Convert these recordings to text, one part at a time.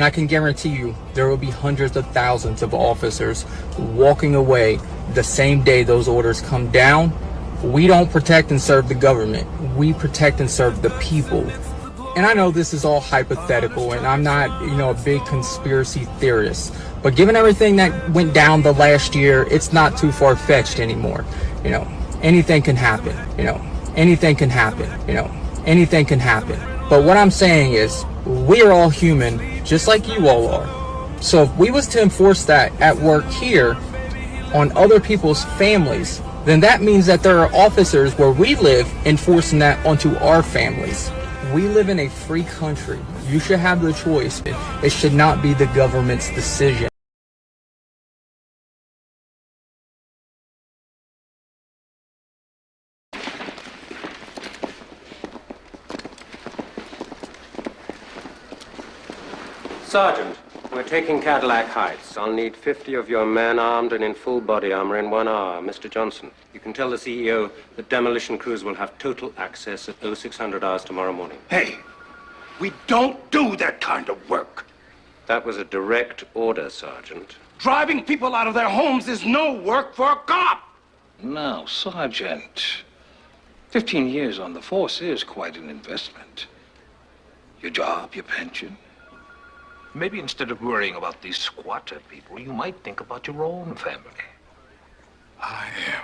I can guarantee you there will be hundreds of thousands of officers walking away the same day those orders come down. We don't protect and serve the government. We protect and serve the people. And I know this is all hypothetical, and I'm not, a big conspiracy theorist. But given everything that went down the last year, it's not too far-fetched anymore. Anything can happen. Anything can happen. Anything can happen. But what I'm saying is, we are all human, just like you all are. So if we was to enforce that at work here on other people's families, then that means that there are officers where we live enforcing that onto our families. We live in a free country. You should have the choice. It should not be the government's decision. Sergeant, we're taking Cadillac Heights. I'll need 50 of your men armed and in full body armor in 1 hour. Mr. Johnson, you can tell the CEO that demolition crews will have total access at 0600 hours tomorrow morning. Hey, we don't do that kind of work. That was a direct order, Sergeant. Driving people out of their homes is no work for a cop. No, Sergeant. 15 years on the force is quite an investment. Your job, your pension. Maybe instead of worrying about these squatter people, you might think about your own family. I am.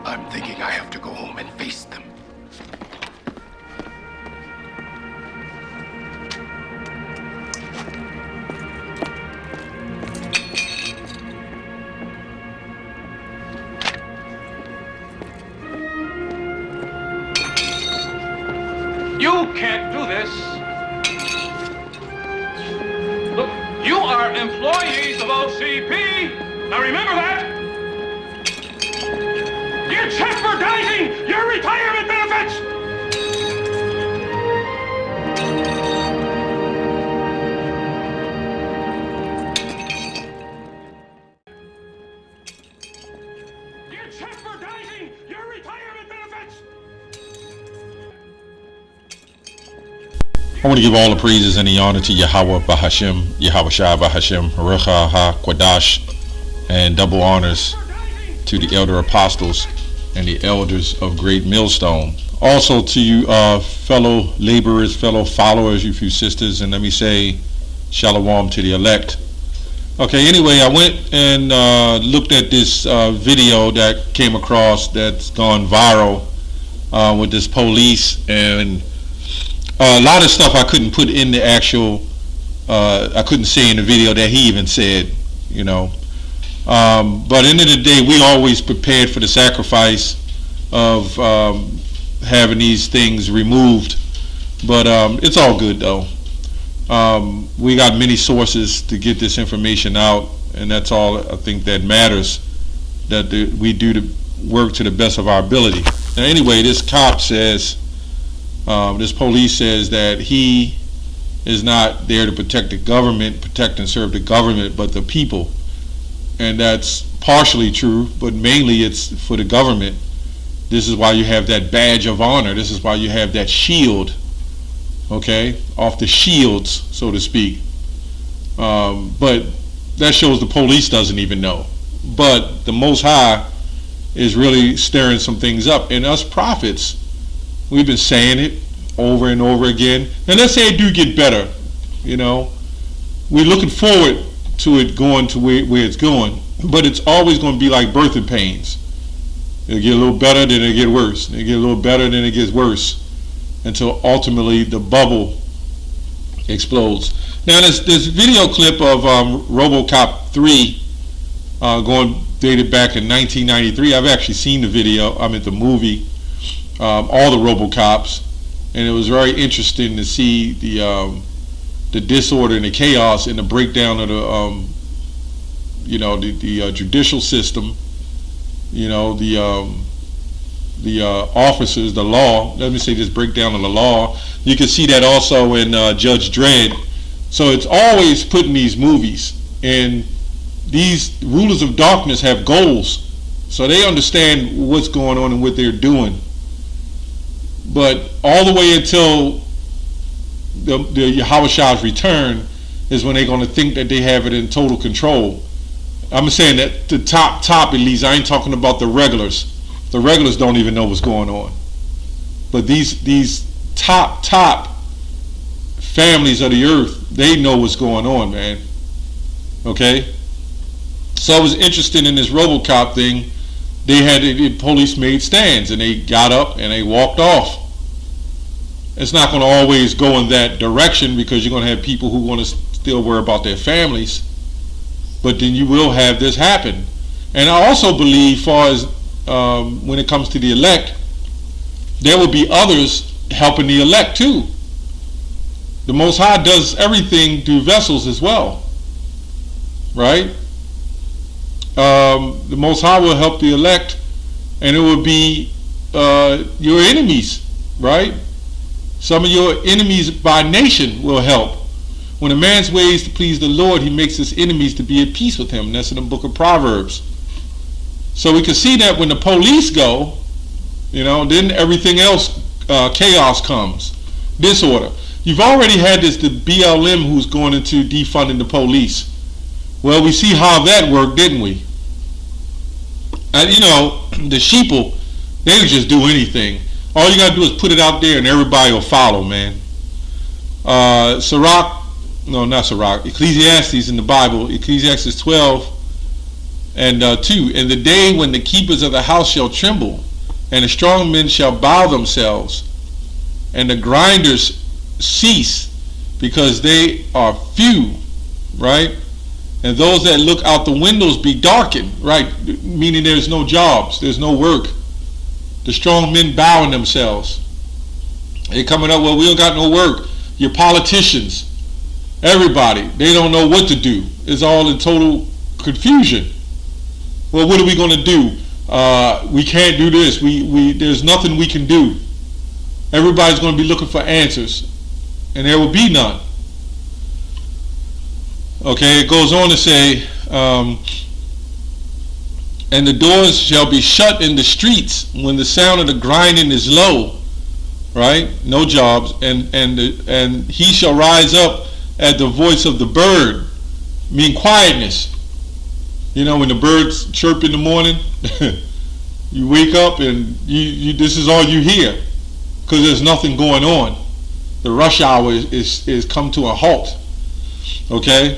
I'm thinking I have to go home and face them. You can't do this. Look, you are employees of OCP. Now remember that. You're jeopardizing your retirement benefits. You're jeopardizing your retirement benefits. I want to give all the praises and the honor to Yahweh Bahashem, Yahweh Shai Bahashem, Recha Ha Kwadash, and double honors to the elder apostles and the elders of Great Millstone. Also to you fellow laborers, fellow followers, you few sisters, and let me say shalom to the elect. Okay, anyway, I went and looked at this video that came across that's gone viral with this police, and a lot of stuff I couldn't put in the actual, I couldn't say in the video that he even said, but at the end of the day, we always prepared for the sacrifice of having these things removed, but it's all good though. We got many sources to get this information out, and that's all I think that matters, that we do the work to the best of our ability. Now anyway, this cop says, this police says that he is not there to protect the government, protect and serve the government, but the people. And that's partially true, but mainly it's for the government. This is why you have that badge of honor. This is why you have that shield, okay, off the shields, so to speak. But that shows the police doesn't even know. But the Most High is really stirring some things up. And us prophets, we've been saying it over and over again. And let's say it do get better, We're looking forward to it going to where it's going. But it's always going to be like birthing pains. It'll get a little better, then it'll get worse. It'll get a little better, then it gets worse. Until ultimately the bubble explodes. Now this video clip of RoboCop 3 dated back in 1993. I've actually seen the video, the movie, all the RoboCops, and it was very interesting to see the disorder and the chaos and the breakdown of the judicial system, the officers, the law. Let me say this breakdown of the law. You can see that also in Judge Dredd. So it's always put in these movies, and these rulers of darkness have goals. So they understand what's going on and what they're doing. But all the way until the Yahushua return is when they're going to think that they have it in total control. I'm saying that the top at least. I ain't talking about the regulars. The regulars don't even know what's going on. But these top families of the earth, they know what's going on, man. Okay? So I was interested in this RoboCop thing. The police made stands, and they got up and they walked off. It's not going to always go in that direction, because you're going to have people who want to still worry about their families. But then you will have this happen. And I also believe, far as when it comes to the elect, there will be others helping the elect too. The Most High does everything through vessels as well, right? The Most High will help the elect, and it will be your enemies, right? Some of your enemies by nation will help. When a man's ways to please the Lord, he makes his enemies to be at peace with him. And that's in the book of Proverbs. So we can see that when the police go, then everything else, chaos comes, disorder. You've already had the BLM who's going into defunding the police. Well, we see how that worked, didn't we? And the sheeple, they would just do anything. All you gotta do is put it out there and everybody will follow, man. Ecclesiastes in the Bible, Ecclesiastes 12 and 2. In the day when the keepers of the house shall tremble, and the strong men shall bow themselves, and the grinders cease, because they are few, right? And those that look out the windows be darkened, right? Meaning there's no jobs, there's no work. The strong men bowing themselves. They coming up, well, we don't got no work. Your politicians, everybody, they don't know what to do. It's all in total confusion. Well, what are we going to do? We can't do this. There's nothing we can do. Everybody's going to be looking for answers, and there will be none. Okay, it goes on to say, and the doors shall be shut in the streets when the sound of the grinding is low, right? No jobs, and he shall rise up at the voice of the bird, mean quietness. When the birds chirp in the morning, you wake up and you this is all you hear, because there's nothing going on. The rush hour is come to a halt. Okay?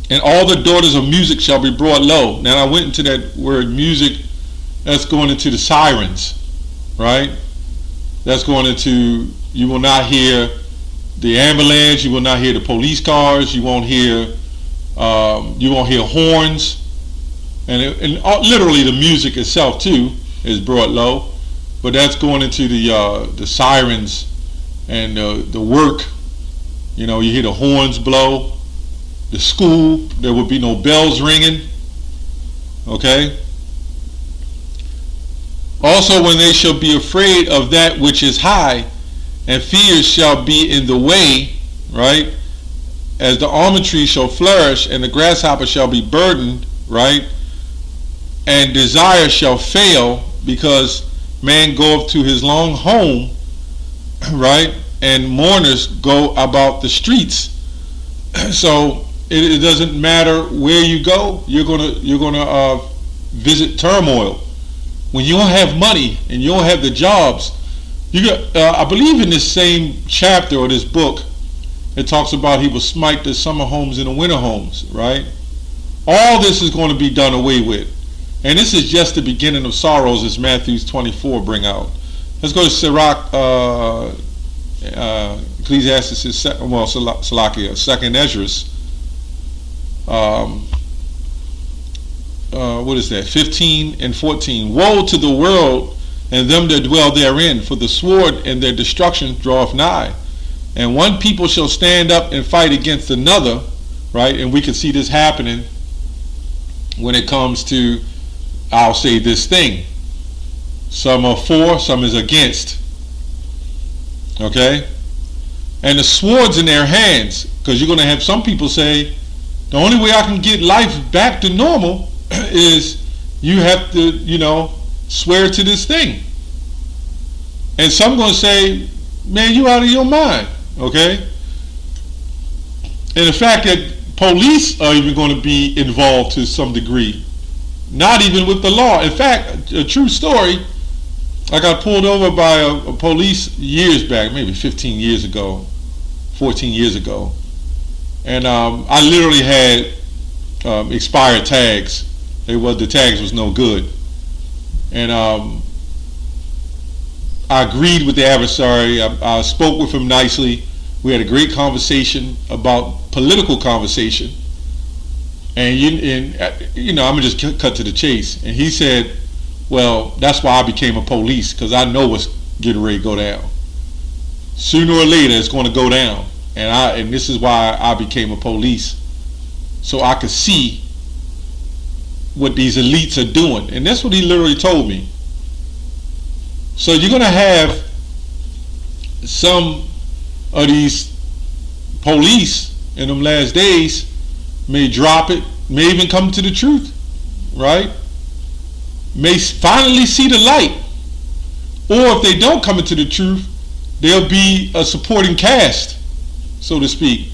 And all the daughters of music shall be brought low. Now I went into that word music, that's going into the sirens, right? That's going into, you will not hear the ambulance, you will not hear the police cars, you won't hear horns, and literally the music itself too is brought low. But that's going into the sirens and the work. You hear the horns blow. The school, there will be no bells ringing. Okay? Also, when they shall be afraid of that which is high, and fears shall be in the way, right? As the almond tree shall flourish, and the grasshopper shall be burdened, right? And desire shall fail, because man goeth to his long home, right? And mourners go about the streets. So it doesn't matter where you go, you're gonna visit turmoil. When you don't have money and you don't have the jobs, I believe in this same chapter or this book, it talks about he will smite the summer homes and the winter homes, right? All this is going to be done away with, and this is just the beginning of sorrows, as Matthew 24 bring out. Let's go to Sirach, Ecclesiastes, Salakia, second Esdras. What is that? 15 and 14. Woe to the world and them that dwell therein, for the sword and their destruction draweth nigh. And one people shall stand up and fight against another, right? And we can see this happening when it comes to, I'll say this thing. Some are for, some is against. Okay? And the swords in their hands, because you're going to have some people say, the only way I can get life back to normal is, you have to, you know, swear to this thing. And some going to say, man, you out of your mind, okay? And the fact that police are even going to be involved to some degree, not even with the law. In fact, a true story, I got pulled over by a police years back, maybe 15 years ago, 14 years ago. And I literally had expired tags. The tags was no good. And I agreed with the adversary. I spoke with him nicely. We had a great conversation about political conversation. And you know, I'm gonna just cut to the chase. And he said, well, that's why I became a police, because I know what's getting ready to go down. Sooner or later, it's going to go down. And this is why I became a police, so I could see what these elites are doing. And that's what he literally told me. So you're going to have some of these police in them last days may drop it, may even come to the truth, right? May finally see the light. Or if they don't come into the truth, there'll be a supporting cast, so to speak,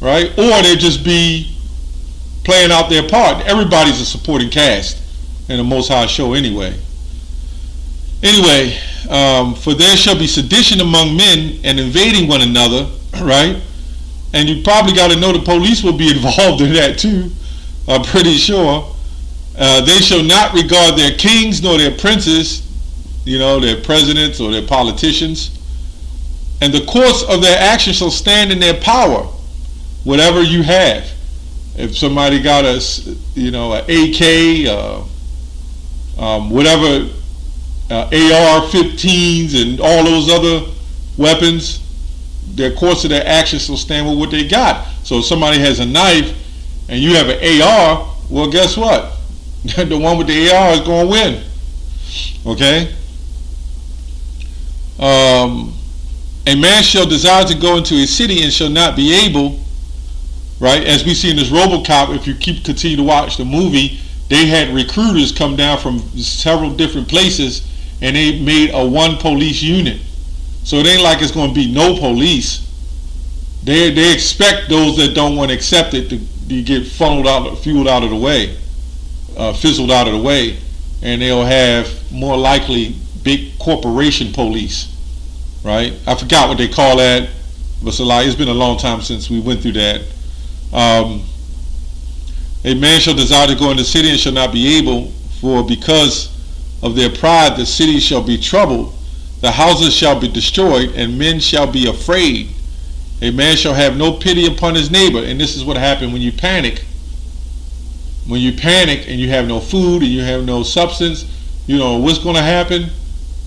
right? Or they'll just be playing out their part. Everybody's a supporting cast in the Most High show anyway. Anyway, for there shall be sedition among men and invading one another, right? And you probably got to know the police will be involved in that too, I'm pretty sure. They shall not regard their kings nor their princes, you know, their presidents or their politicians. And the course of their action shall stand in their power, whatever you have. If somebody got a, you know, an AK, whatever, AR-15s and all those other weapons, their course of their action shall stand with what they got. So if somebody has a knife and you have an AR, well, guess what? The one with the AR is going to win. Okay? A man shall desire to go into a city and shall not be able, right? As we see in this RoboCop, if you continue to watch the movie, they had recruiters come down from several different places and they made a one police unit. So it ain't like it's going to be no police. They expect those that don't want to accept it to get fueled out of the way, fizzled out of the way, and they'll have more likely big corporation police, right? I forgot what they call that, but it's been a long time since we went through that. A man shall desire to go in the city and shall not be able, for because of their pride the city shall be troubled, the houses shall be destroyed, and men shall be afraid. A man shall have no pity upon his neighbor. And this is what happened when you panic. When you panic and you have no food and you have no substance, you know what's going to happen?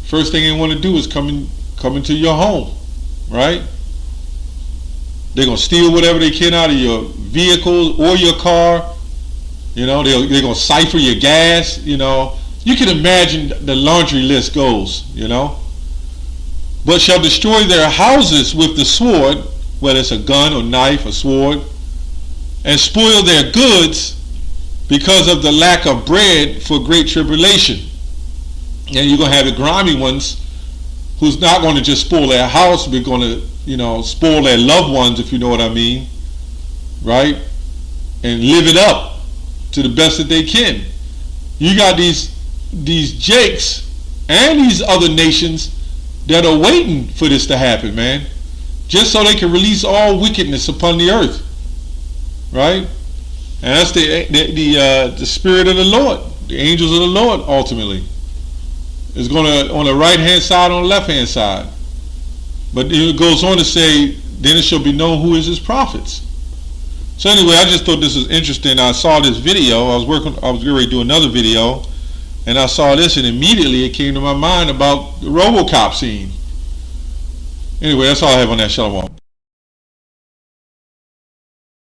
First thing they want to do is come into your home, right? They're going to steal whatever they can out of your vehicle or your car. You know, they're going to cipher your gas. You know, you can imagine the laundry list goes, you know. But shall destroy their houses with the sword, whether it's a gun or knife or sword, and spoil their goods because of the lack of bread for great tribulation. And you're going to have the grimy ones who's not going to just spoil their house, but going to, you know, spoil their loved ones, if you know what I mean, right? And live it up to the best that they can. You got these jakes and these other nations that are waiting for this to happen, man, just so they can release all wickedness upon the earth, right? And that's the spirit of the Lord, the angels of the Lord. Ultimately, is going to on the right hand side, on the left hand side. But it goes on to say, then it shall be known who is his prophets. So anyway, I just thought this was interesting. I saw this video. I was getting ready to do another video, and I saw this, and immediately it came to my mind about the RoboCop scene. Anyway, that's all I have on that. Shalom.